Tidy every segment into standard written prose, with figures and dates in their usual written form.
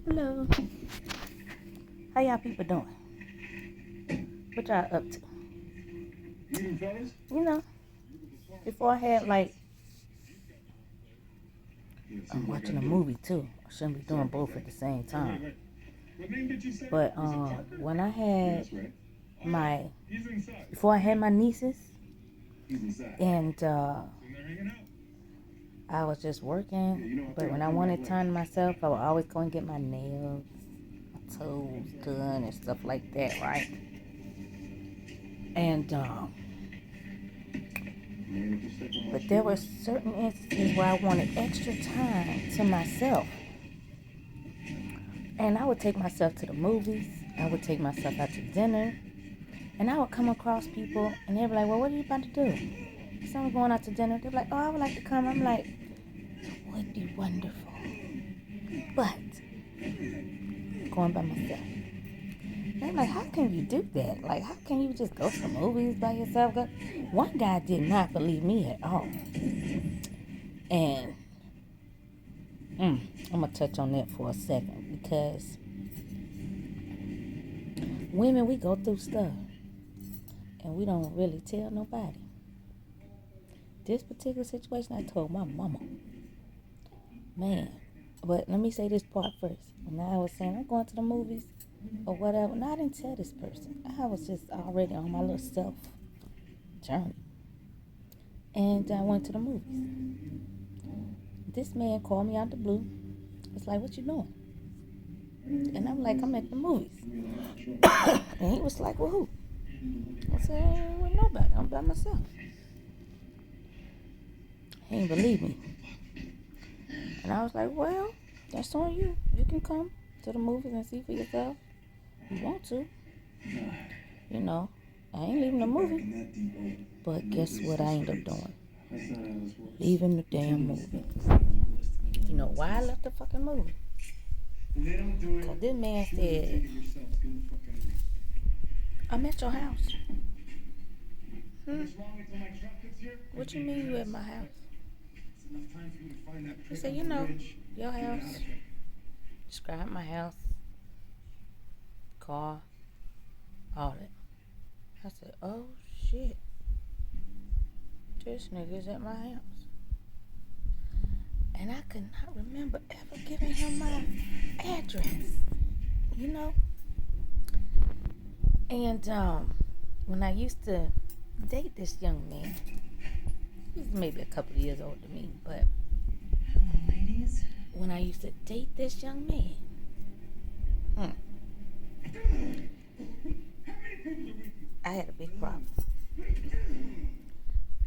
Hello. How y'all people doing? What y'all up to? You know, before I had I'm watching a movie too. I shouldn't be doing both at the same time. But when I had my, before I had my nieces, and I was just working, but when I wanted time to myself, I would always go and get my nails, my toes done and stuff like that, right? And but there were certain instances where I wanted extra time to myself. And I would take myself to the movies. I would take myself out to dinner. And I would come across people and they'd be like, well, what are you about to do? Someone's going out to dinner. They're like, oh, I would like to come. I'm like, that would be wonderful. But going by myself. And I'm like, how can you do that? Like, how can you just go to the movies by yourself? One guy did not believe me at all. And I'm going to touch on that for a second because women, we go through stuff and we don't really tell nobody. This particular situation, I told my mama. Man, but let me say this part first. When I was saying I'm going to the movies or whatever, no, I didn't tell this person. I was just already on my little self journey. And I went to the movies. This man called me out the blue. It's like, what you doing? And I'm like, I'm at the movies. And he was like, well, who? I said, well, nobody. I'm by myself. He didn't believe me. And I was like, well, that's on you. You can come to the movies and see for yourself. If you want to. You know, I ain't leaving the movie. But guess what I ended up doing? Leaving the damn movie. You know why I left the fucking movie? Because this man said, I'm at your house. What you mean you at my house? He said, you know, your house. Describe my house. Car. All that. I said, oh shit. This nigga's at my house. And I could not remember ever giving him my address. You know? And when I used to date this young man, he was maybe a couple of years older than me, but when I used to date this young man, I had a big problem.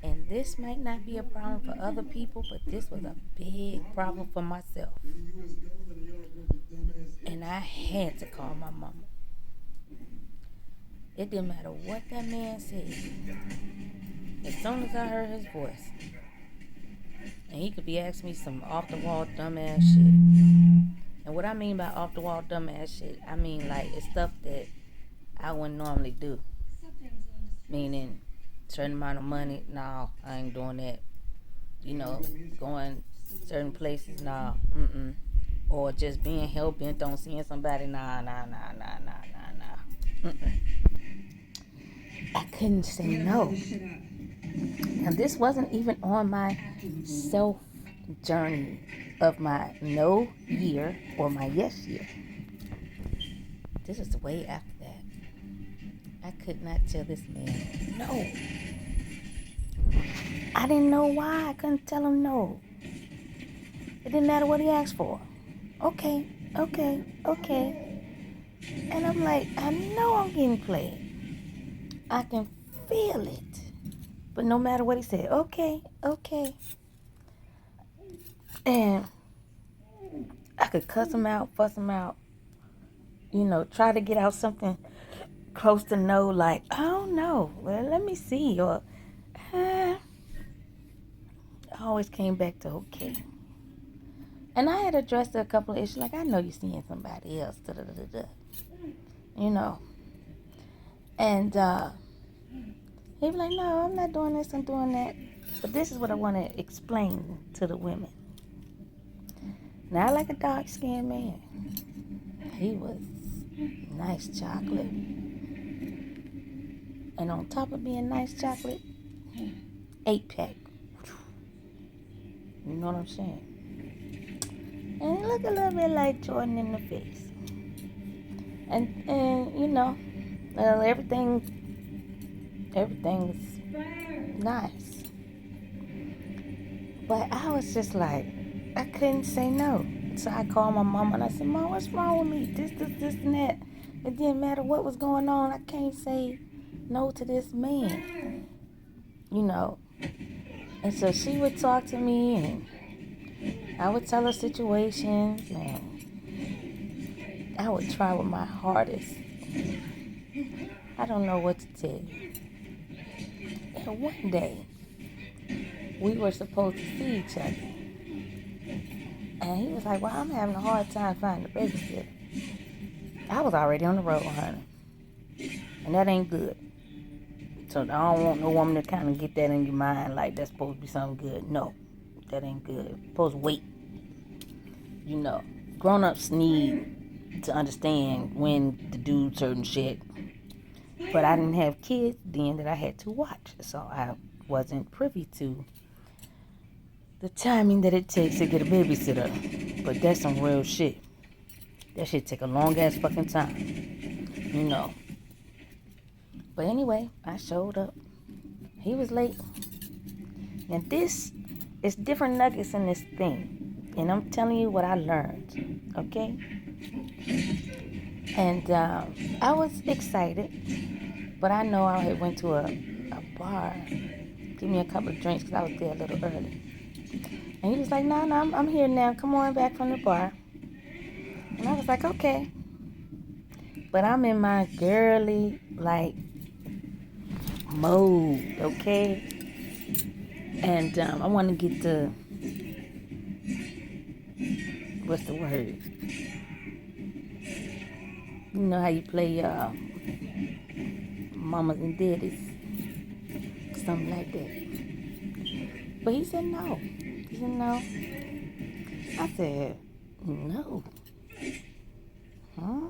And this might not be a problem for other people, but this was a big problem for myself. And I had to call my mama. It didn't matter what that man said. As soon as I heard his voice, and he could be asking me some off-the-wall dumbass shit. And what I mean by off-the-wall dumbass shit, I mean like it's stuff that I wouldn't normally do. Meaning, certain amount of money, no, I ain't doing that. You know, going certain places, no, Or just being hell-bent on seeing somebody, nah. I couldn't say no. Now, this wasn't even on my self journey of my no year or my yes year. This is way after that. I could not tell this man no. I didn't know why I couldn't tell him no. It didn't matter what he asked for. Okay. And I'm like, I know I'm getting played. I can feel it. But no matter what he said, okay. And I could cuss him out, fuss him out, try to get out something close to no, like, I don't know, well, let me see, or I always came back to okay. And I had addressed a couple of issues, like, I know you're seeing somebody else, And he was like, no, I'm not doing this, I'm doing that. But this is what I want to explain to the women. Now, I like a dark-skinned man. He was nice chocolate. And on top of being nice chocolate, 8-pack. You know what I'm saying? And he looked a little bit like Jordan in the face. And you know, everything was nice. But I was just like, I couldn't say no. So I called my mama and I said, Mom, what's wrong with me? This, and that. It didn't matter what was going on. I can't say no to this man. You know. And so she would talk to me and I would tell her situations and I would try with my hardest. I don't know what to tell you. And one day, we were supposed to see each other. And he was like, well, I'm having a hard time finding a babysitter. I was already on the road, honey. And that ain't good. So I don't want no woman to kind of get that in your mind like that's supposed to be something good. No, that ain't good. You're supposed to wait. You know, grown-ups need to understand when to do certain shit. But I didn't have kids then that I had to watch. So I wasn't privy to the timing that it takes to get a babysitter. But that's some real shit. That shit take a long ass fucking time. You know. But anyway, I showed up. He was late. And this is different nuggets in this thing. And I'm telling you what I learned. Okay? And I was excited. But I know I had went to a bar. Give me a couple of drinks because I was there a little early. And he was like, no, I'm here now. Come on back from the bar. And I was like, okay. But I'm in my girly, like, mode, okay? And I want to get to, what's the word? You know how you play mamas and daddies? Something like that. But he said no. He said no. I said, no. Huh?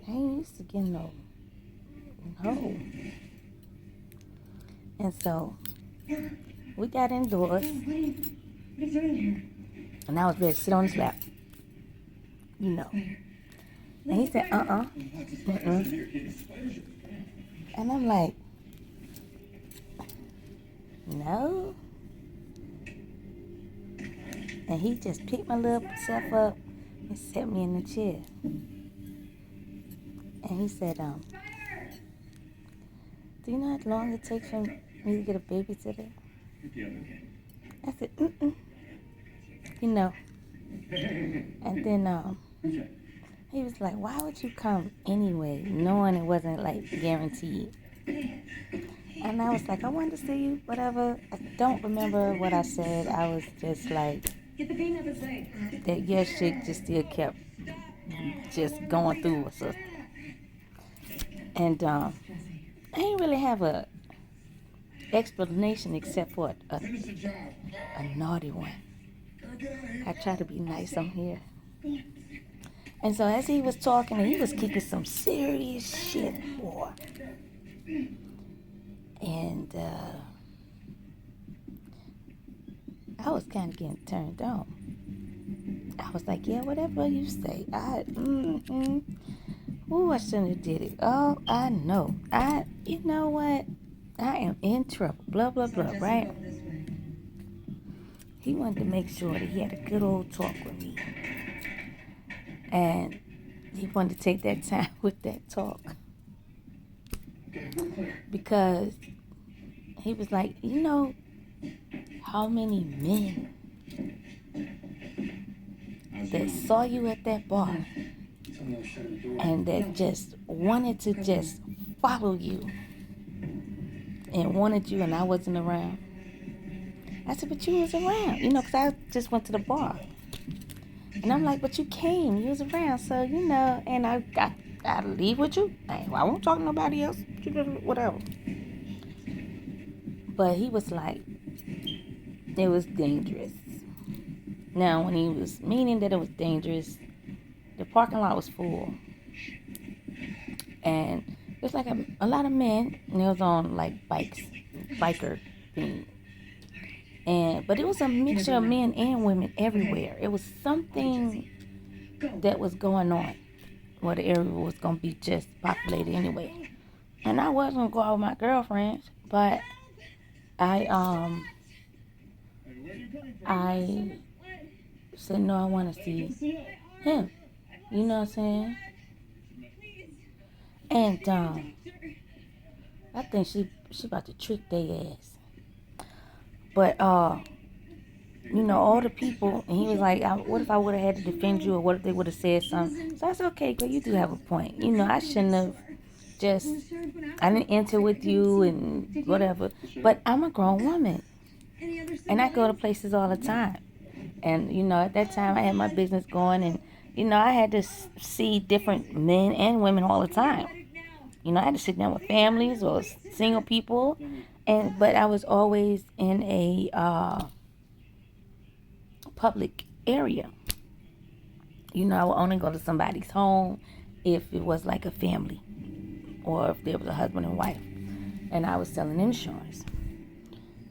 I ain't used to getting no. And so, we got indoors. And I was ready to sit on his lap. You know. And he said, And I'm like, no. And he just picked my little self up and set me in the chair. And he said, do you know how long it takes for me to get a babysitter? I said, You know. And then he was like, why would you come anyway, knowing it wasn't like guaranteed? And I was like, I wanted to see you, whatever. I don't remember what I said. I was just like, that yes shit just still kept just going through us. And I didn't really have a explanation except for a naughty one. I try to be nice on here. And so as he was talking, he was kicking some serious shit, boy. And I was kind of getting turned on. I was like, yeah, whatever you say. Ooh, I shouldn't have did it. Oh, I know. You know what? I am in trouble. Blah, blah, blah, right? He wanted to make sure that he had a good old talk with me. And he wanted to take that time with that talk. Because he was like, you know how many men that saw you at that bar and that just wanted to just follow you and wanted you and I wasn't around? I said, but you was around, you know, because I just went to the bar. And I'm like, but you came, you was around, so, you know, and I leave with you. I won't talk to nobody else, whatever. But he was like, it was dangerous. Now, when he was meaning that it was dangerous, the parking lot was full. And it's like a lot of men, and it was on like biker thing. But it was a mixture of men and women everywhere. It was something that was going on where the area was gonna be just populated anyway. And I was gonna go out with my girlfriends, but I said no, I wanna see him. You know what I'm saying? And I think she about to trick their ass. But all the people, and he was like, what if I would have had to defend you, or what if they would have said something? So that's okay, girl, you do have a point. I shouldn't have I didn't enter with you and whatever. But I'm a grown woman, and I go to places all the time. And, at that time I had my business going, and, I had to see different men and women all the time. I had to sit down with families or single people, but I was always in a public area. I would only go to somebody's home if it was like a family or if there was a husband and wife and I was selling insurance.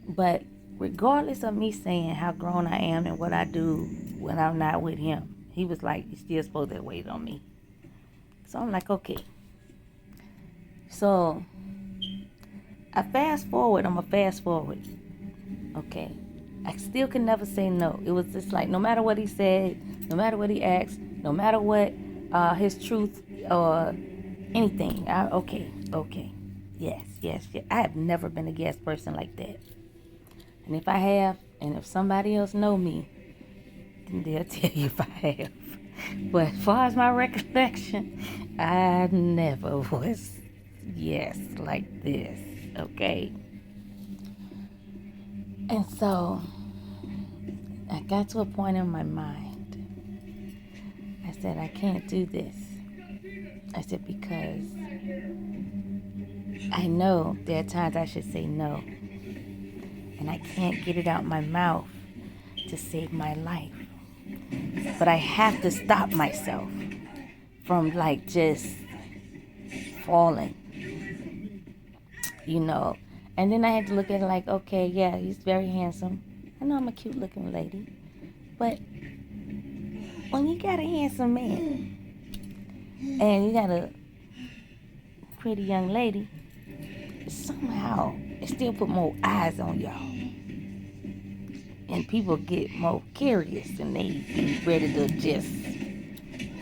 But regardless of me saying how grown I am and what I do when I'm not with him, he was like, you're still supposed to wait on me. So I'm like, okay. So I'm a fast forward. Okay. I still could never say no. It was just like, no matter what he said, no matter what he asked, no matter what his truth or anything. Okay. Yes. I have never been a yes person like that. And if I have, and if somebody else know me, then they'll tell you if I have. But as far as my recollection, I never was yes like this. Okay. And so I got to a point in my mind. I said, I can't do this. I said, because I know there are times I should say no. And I can't get it out my mouth to save my life. But I have to stop myself from just falling. And then I had to look at it like, okay, yeah, he's very handsome. I know I'm a cute looking lady. But when you got a handsome man and you got a pretty young lady, somehow it still put more eyes on y'all. And people get more curious and they be ready to just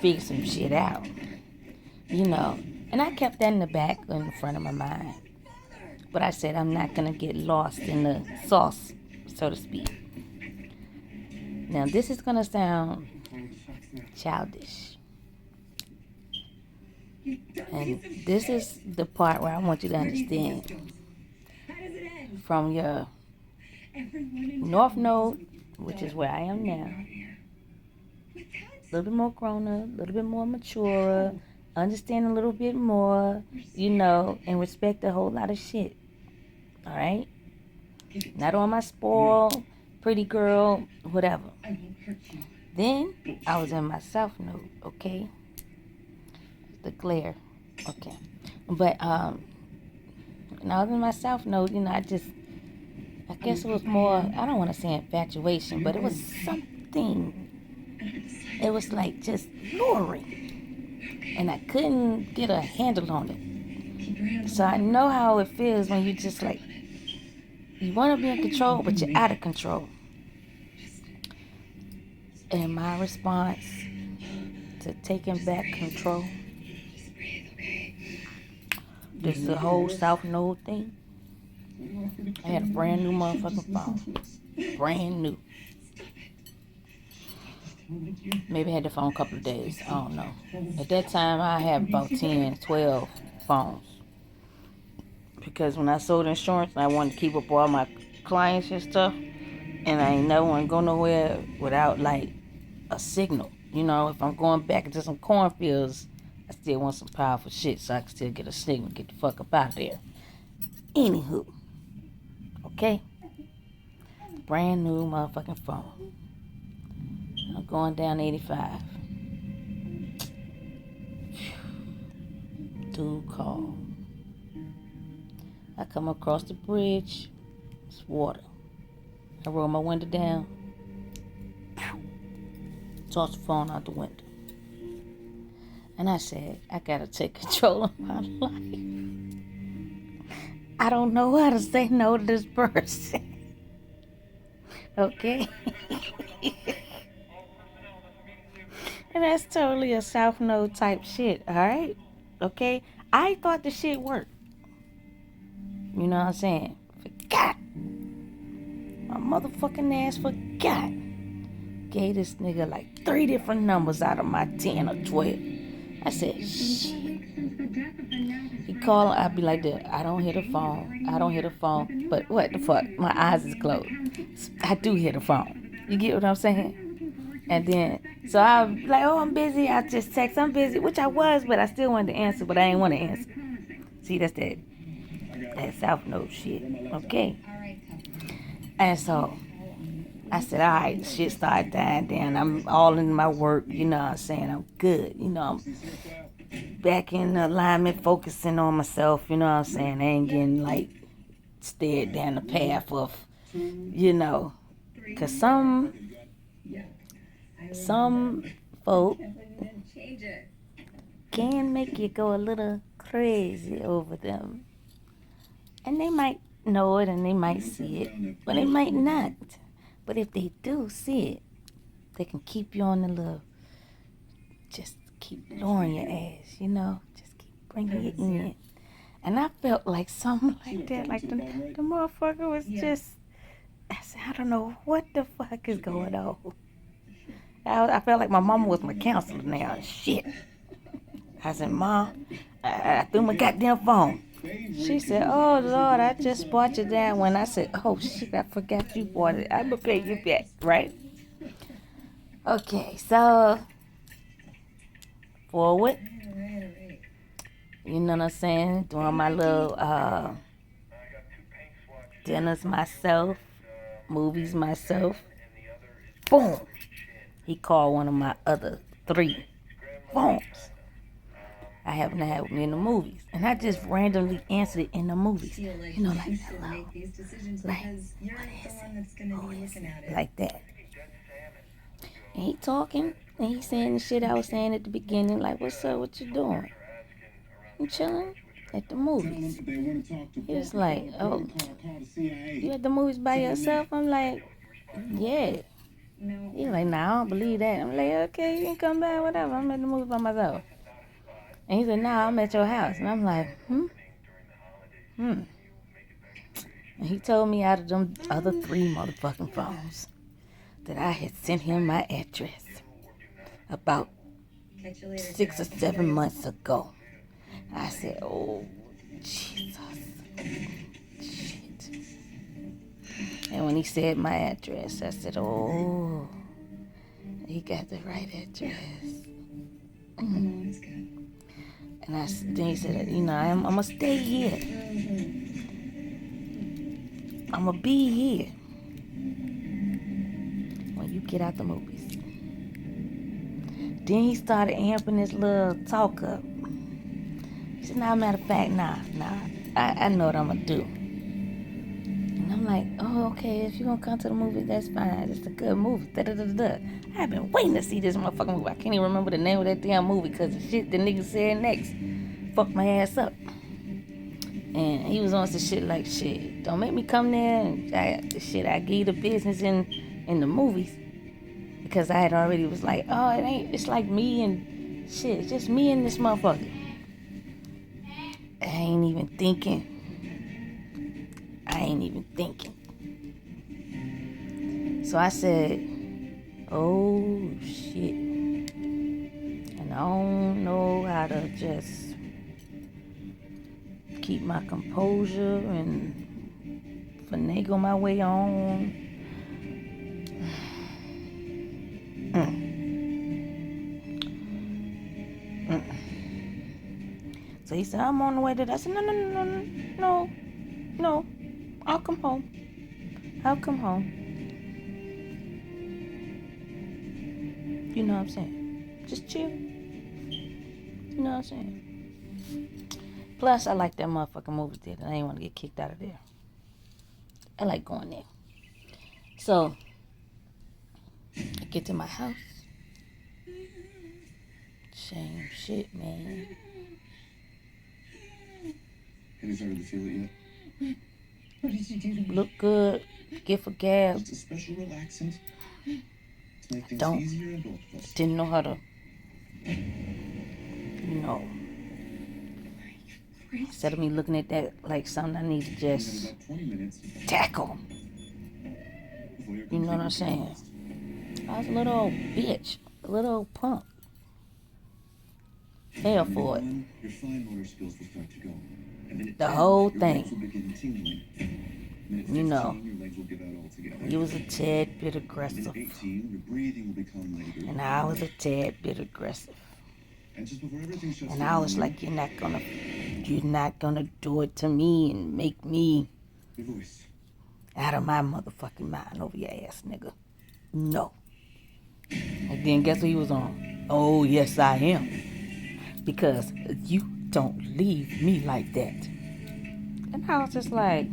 figure some shit out. And I kept that in the back and in the front of my mind. But I said I'm not going to get lost in the sauce, so to speak. Now, this is going to sound childish. And this is the part where I want you to understand. From your North Node, which is where I am now, a little bit more grown up, a little bit more mature, understand a little bit more, and respect a whole lot of shit. All right? Not on my spoil, pretty girl, whatever. Then I was in my South Node, okay? The glare, okay. But when I was in my South Node, I guess it was more, I don't want to say infatuation, but it was something. It was like just luring. And I couldn't get a handle on it. So I know how it feels when you just you want to be in control, but you're out of control. And my response to taking back control, this is the whole South Node thing. I had a brand new motherfucking phone. Brand new. Maybe I had the phone a couple of days. I don't know. At that time, I had about 10, 12 phones. Because when I sold insurance, I wanted to keep up all my clients and stuff. And I ain't never want to go nowhere without, a signal. If I'm going back into some cornfields, I still want some powerful shit so I can still get a signal, get the fuck up out of there. Anywho. Okay? Brand new motherfucking phone. I'm going down 85. dude called. I come across the bridge. It's water. I roll my window down. Toss the phone out the window. And I said, I gotta take control of my life. I don't know how to say no to this person. Okay? And that's totally a South Node type shit, alright? Okay? I thought the shit worked. You know what I'm saying? Forgot. My motherfucking ass forgot. Gave this nigga like 3 different numbers out of my 10 or 12. I said, shit. He called, I'd be like that. I don't hear the phone. I don't hear the phone. But what the fuck? My eyes is closed. I do hear the phone. You get what I'm saying? And then, so I was like, oh, I'm busy. I just text, I'm busy, which I was, but I still wanted to answer, but I ain't want to answer. See, that's that South Node shit. Okay? And so I said, all right, shit started dying down. I'm all in my work, you know what I'm saying? I'm good. You know, I'm back in alignment, focusing on myself, you know what I'm saying? I ain't getting, like, stared down the path of, you know, because some folk can make you go a little crazy over them. And they might know it and they might see it, but they might not. But if they do see it, they can keep you on the little, just keep lowering your ass, you know, just keep bringing you in. And I felt like something like that, like the motherfucker was just, I said, I don't know what the fuck is going on. I felt like my mama was my counselor now. Shit. I said, Mom, I threw my goddamn phone. She said, oh, Lord, I just bought you that one. I said, oh, shit, I forgot you bought it. I'm going to pay you back, right? Okay, so, forward. You know what I'm saying? Doing my little dinners myself, movies myself. Boom. He called one of my other 3 phones I happen to have with me in the movies. And I just randomly answered it in the movies. You know, like, hello. Like, what is it? Who is it? Like that. And he talking, and he saying the shit I was saying at the beginning, like, what's up, what you doing? I'm chilling at the movies. He was like, oh, you at the movies by yourself? I'm like, yeah. He was like, nah, I don't believe that. I'm like, okay, you can come back, whatever. I'm at the movies by myself. And he said, nah, I'm at your house. And I'm like, And he told me out of them other 3 motherfucking phones that I had sent him my address about 6 or 7 months ago. I said, oh, Jesus. Shit. And when he said my address, I said, oh, he got the right address. That's good. And then he said, you know, I'm going to stay here. I'm going to be here when you get out the movies. Then he started amping this little talk up. He said, nah, matter of fact, nah. I know what I'm going to do. And I'm like, oh, okay, if you're going to come to the movies, that's fine. It's a good movie. Da-da-da-da. I've been waiting to see this motherfucking movie. I can't even remember the name of that damn movie because the shit the nigga said next fucked my ass up. And he was on some shit like, shit, don't make me come there and I give you the business in the movies. Because I had already was like, oh, it's like me and shit, it's just me and this motherfucker. I ain't even thinking. So I said, oh, shit. And I don't know how to just keep my composure and finagle my way on. So he said, I'm on the way to that. I said, no. I'll come home. You know what I'm saying? Just chill. You know what I'm saying? Plus, I like that motherfucking movie theater. I ain't want to get kicked out of there. I like going there. So, I get to my house. Same shit, man. Have you started to feel it yet? What did you do? Look good. Get for gab. Just a special relaxant to make things Don't. easier on both of us. Didn't know how to, instead of me looking at that like something I need to just tackle. You know what I'm saying? I was a little old bitch. A little old punk. Fell for it. Your fine motor skills will start to go. The whole thing. You know, you was a tad bit aggressive. And I was a tad bit aggressive. And I was like, you're not gonna do it to me and make me out of my motherfucking mind over your ass, nigga. No. And then guess what he was on? Oh, yes, I am. Because you don't leave me like that. And I was just like, I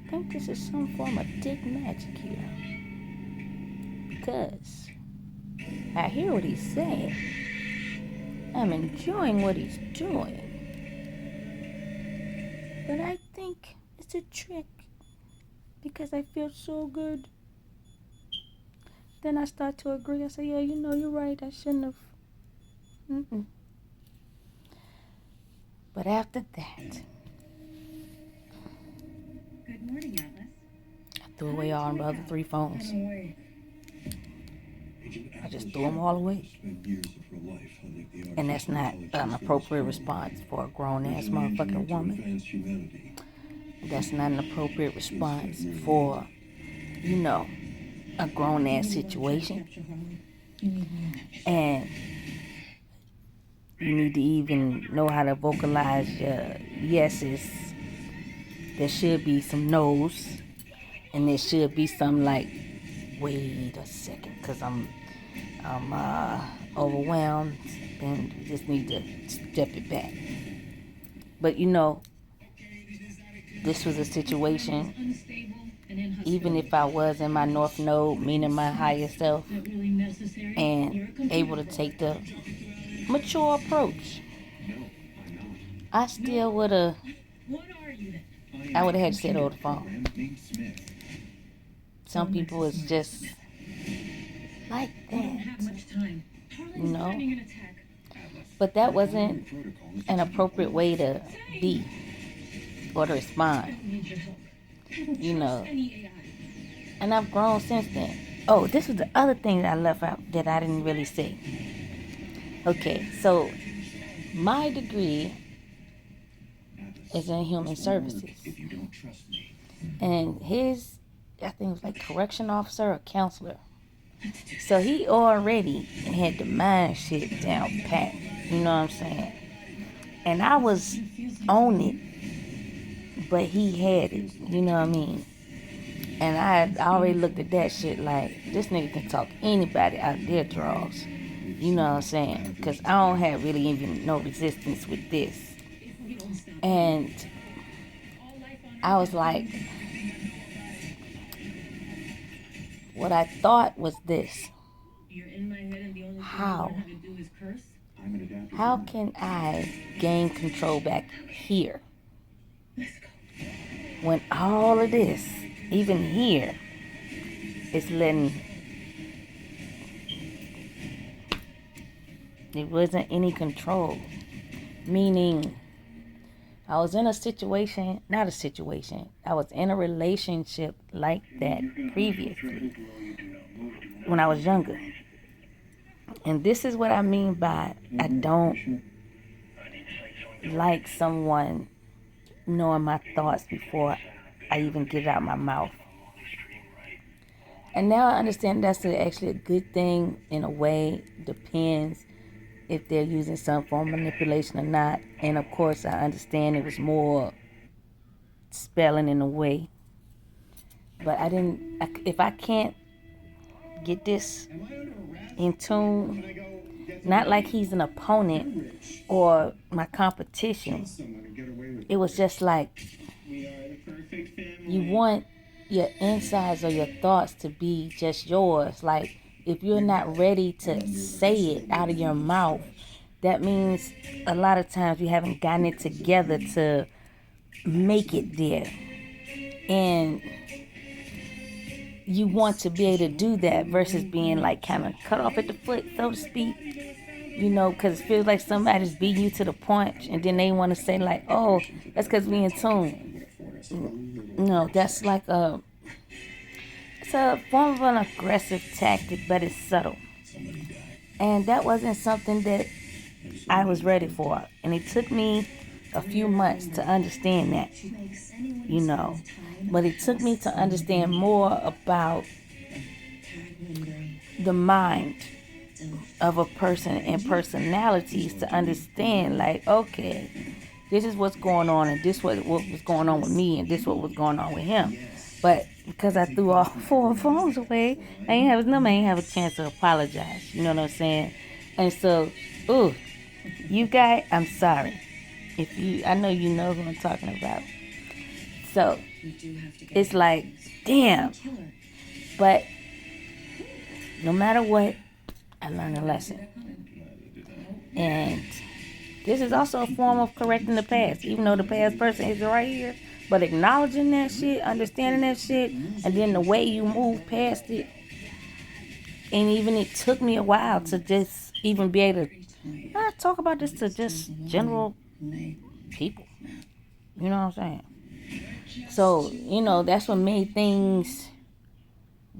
think this is some form of dick magic here. Because I hear what he's saying. I'm enjoying what he's doing. But I think it's a trick. Because I feel so good. Then I start to agree. I say, yeah, you're right. I shouldn't have. But after that, good morning, Atlas. I threw away all my other 3 phones. I just threw them all away. And that's not an appropriate response for a grown-ass motherfucking woman. That's not an appropriate response for, a grown-ass situation. And you need to even know how to vocalize your yeses. There should be some no's. And there should be some like, wait a second, because I'm overwhelmed. And you just need to step it back. But this was a situation, even if I was in my North Node, meaning my higher self, and able to take the mature approach, I still would have had to sit over the phone. Some people is just like that, But that wasn't an appropriate way to be or to respond, And I've grown since then. Oh, this was the other thing that I left out that I didn't really say. Okay, so my degree is in human services. And his, I think it was like correction officer or counselor. So he already had the mind shit down pat. You know what I'm saying? And I was on it, but he had it. You know what I mean? And I already looked at that shit like, this nigga can talk anybody out their drawers. You know what I'm saying? Because I don't have really even no resistance with this. And I was like, what I thought was this. How can I gain control back here? When all of this, even here, is letting, there wasn't any control. Meaning, I was in a situation, I was in a relationship like that previously when I was younger. And this is what I mean by I don't like someone knowing my thoughts before I even get it out my mouth. And now I understand that's actually a good thing in a way. Depends if they're using some form of manipulation or not. And of course, I understand it was more spelling in a way. But if I can't get this in tune Not like he's an opponent or my competition. It was just like you want your insides or your thoughts to be just yours. Like if you're not ready to say it out of your mouth, that means a lot of times you haven't gotten it together to make it there. And you want to be able to do that versus being like kind of cut off at the foot, so to speak. You know, because it feels like somebody's beating you to the punch, and then they want to say like, oh, that's because we in tune. No, that's like it's a form of an aggressive tactic, but it's subtle. And that wasn't something that I was ready for. And it took me a few months to understand that, you know. But it took me to understand more about the mind of a person and personalities to understand, like, okay, this is what's going on, and this what was going on with me, and this what was going on with him. But because I threw all 4 phones away, I ain't have his number, I ain't have a chance to apologize. You know what I'm saying? And so, you guys, I'm sorry. I know you know who I'm talking about. So it's like, damn. But no matter what, I learned a lesson. And this is also a form of correcting the past, even though the past person is right here. But acknowledging that shit, understanding that shit, and then the way you move past it. And even it took me a while to just even be able to talk about this to just general people. You know what I'm saying? So, that's what made things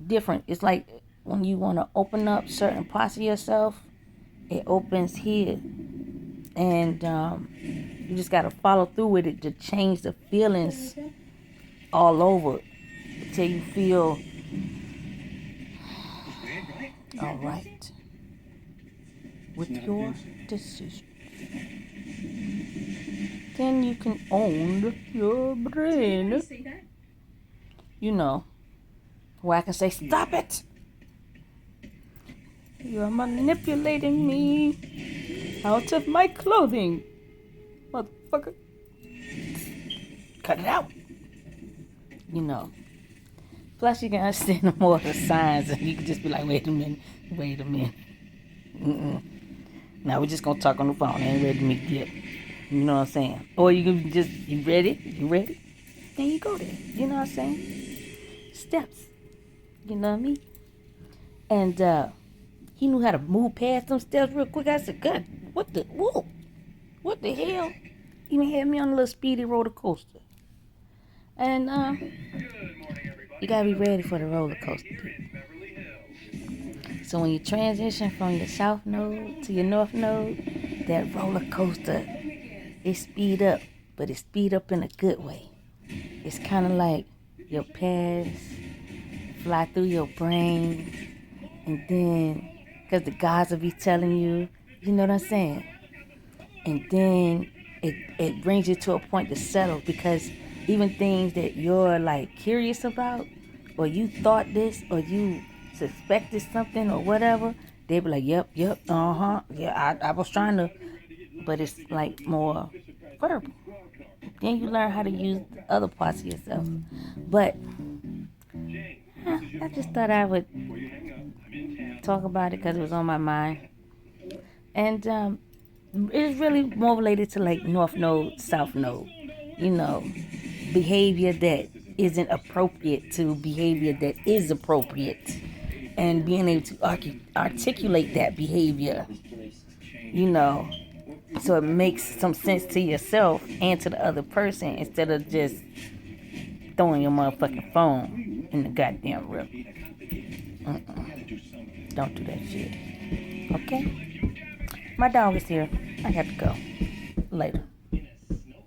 different. It's like when you want to open up certain parts of yourself, it opens here. And you just got to follow through with it to change the feelings all over until you feel all right with your decision. Then you can own your brain. Where I can say, stop it! You're manipulating me out of my clothing. Motherfucker. Cut it out. Plus you can understand more of the signs, and you can just be like, wait a minute. Now we're just going to talk on the phone. I ain't ready to meet yet. You know what I'm saying? Or you can just, you ready? Then you go there. You know what I'm saying? Steps. You know what I mean? And he knew how to move past them steps real quick. I said, God, what the hell? Even had me on a little speedy roller coaster. And you gotta be ready for the roller coaster. So when you transition from your south node to your north node, that roller coaster, it speed up, but it speed up in a good way. It's kind of like your past fly through your brain, and then, because the gods will be telling you, you know what I'm saying? And then it brings you to a point to settle, because even things that you're like curious about, or you thought this, or you suspected something or whatever, they be like, yep, yeah, I was trying to, but it's like more verbal. Then you learn how to use other parts of yourself. But I just thought I would talk about it because it was on my mind. And it's really more related to like North Node, South Node. Behavior that isn't appropriate to behavior that is appropriate. And being able to articulate that behavior, so it makes some sense to yourself and to the other person, instead of just throwing your motherfucking phone in the goddamn river. Don't do that shit. Okay? My dog is here. I have to go. Later.